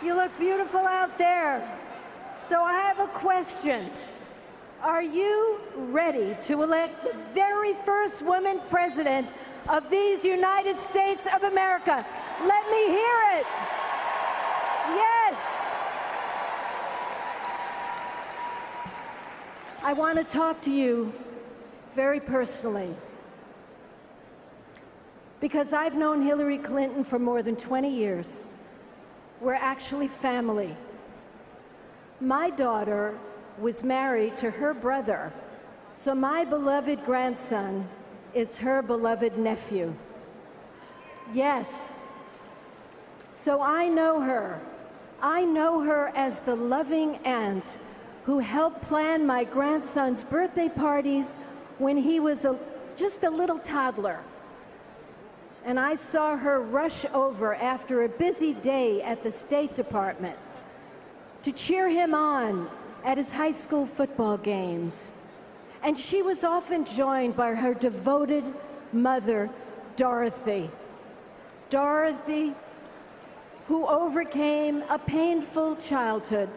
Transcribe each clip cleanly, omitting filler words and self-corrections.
You look beautiful out there. So I have a question. Are you ready to elect the very first woman president of these United States of America? Let me hear it. Yes. I want to talk to you very personally, because I've known Hillary Clinton for more than 20 years. We're actually family. My daughter was married to her brother, so my beloved grandson is her beloved nephew. Yes. So I know her. I know her as the loving aunt who helped plan my grandson's birthday parties when he was just a little toddler. And I saw her rush over after a busy day at the State Department to cheer him on at his high school football games. And she was often joined by her devoted mother, Dorothy. Dorothy, who overcame a painful childhood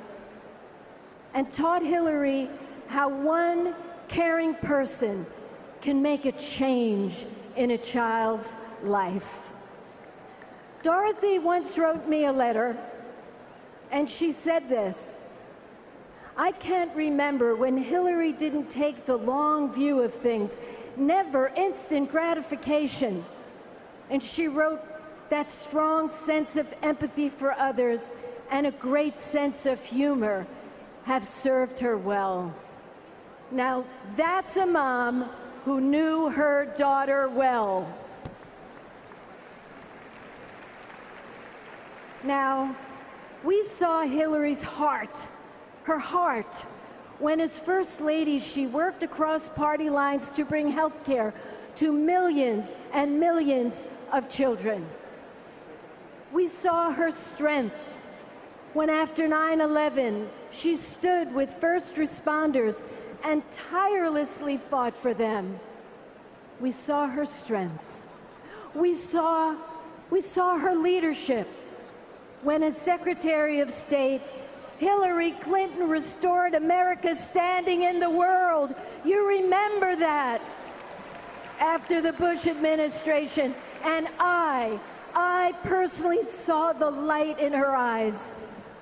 and taught Hillary how one caring person can make a change in a child's life. Dorothy once wrote me a letter, and she said this: I can't remember when Hillary didn't take the long view of things, never instant gratification. And she wrote, that strong sense of empathy for others and a great sense of humor have served her well. Now, that's a mom who knew her daughter well. Now, we saw Hillary's heart, her heart, when as First Lady she worked across party lines to bring health care to millions and millions of children. We saw her strength when after 9/11 she stood with first responders and tirelessly fought for them. We saw her strength. We saw her leadership when as Secretary of State, Hillary Clinton restored America's standing in the world. You remember that. After the Bush administration, and I personally saw the light in her eyes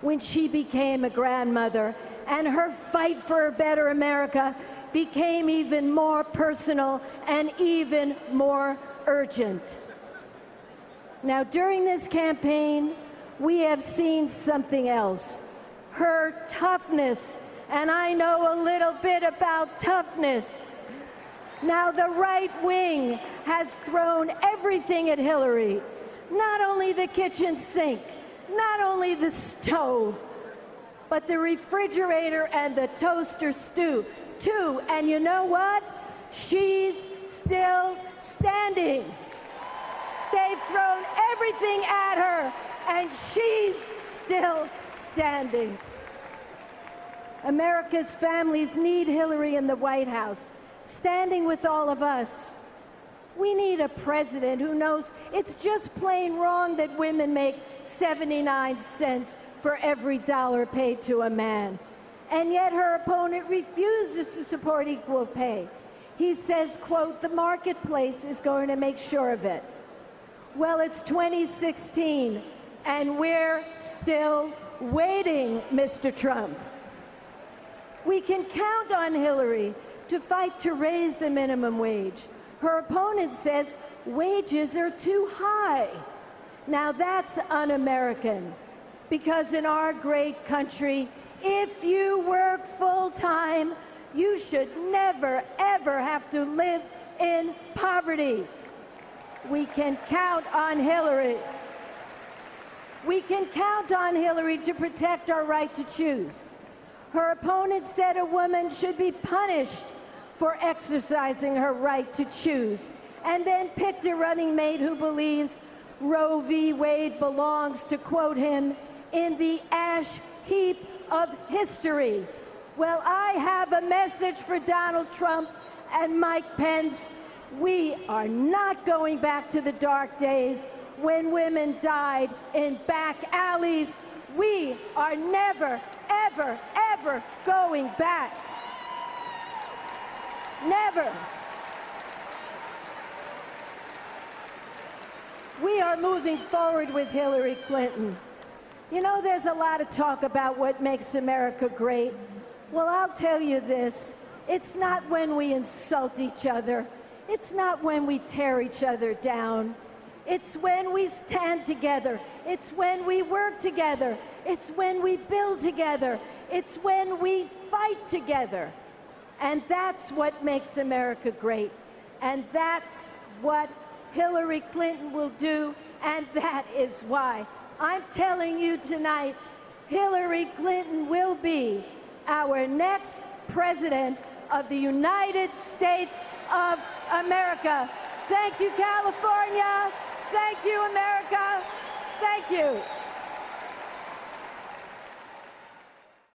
when she became a grandmother, and her fight for a better America became even more personal and even more urgent. Now, during this campaign, we have seen something else. Her toughness, and I know a little bit about toughness. Now, the right wing has thrown everything at Hillary. Not only the kitchen sink, not only the stove, but the refrigerator and the toaster stew, too. And you know what? She's still standing. They've thrown everything at her, and she's still standing. America's families need Hillary in the White House, standing with all of us. We need a president who knows it's just plain wrong that women make 79 cents for every dollar paid to a man. And yet her opponent refuses to support equal pay. He says, quote, the marketplace is going to make sure of it. Well, it's 2016, and we're still waiting, Mr. Trump. We can count on Hillary to fight to raise the minimum wage. Her opponent says wages are too high. Now that's un-American, because in our great country, if you work full-time, you should never, ever have to live in poverty. We can count on Hillary. We can count on Hillary to protect our right to choose. Her opponent said a woman should be punished for exercising her right to choose, and then picked a running mate who believes Roe v. Wade belongs, to quote him, in the ash heap of history. Well, I have a message for Donald Trump and Mike Pence. We are not going back to the dark days when women died in back alleys. We are never, ever, ever going back. Never. We are moving forward with Hillary Clinton. You know, there's a lot of talk about what makes America great. Well, I'll tell you this. It's not when we insult each other. It's not when we tear each other down. It's when we stand together. It's when we work together. It's when we build together. It's when we fight together. And that's what makes America great. And that's what Hillary Clinton will do. And that is why I'm telling you tonight, Hillary Clinton will be our next president of the United States of America. Thank you, California. Thank you, America. Thank you.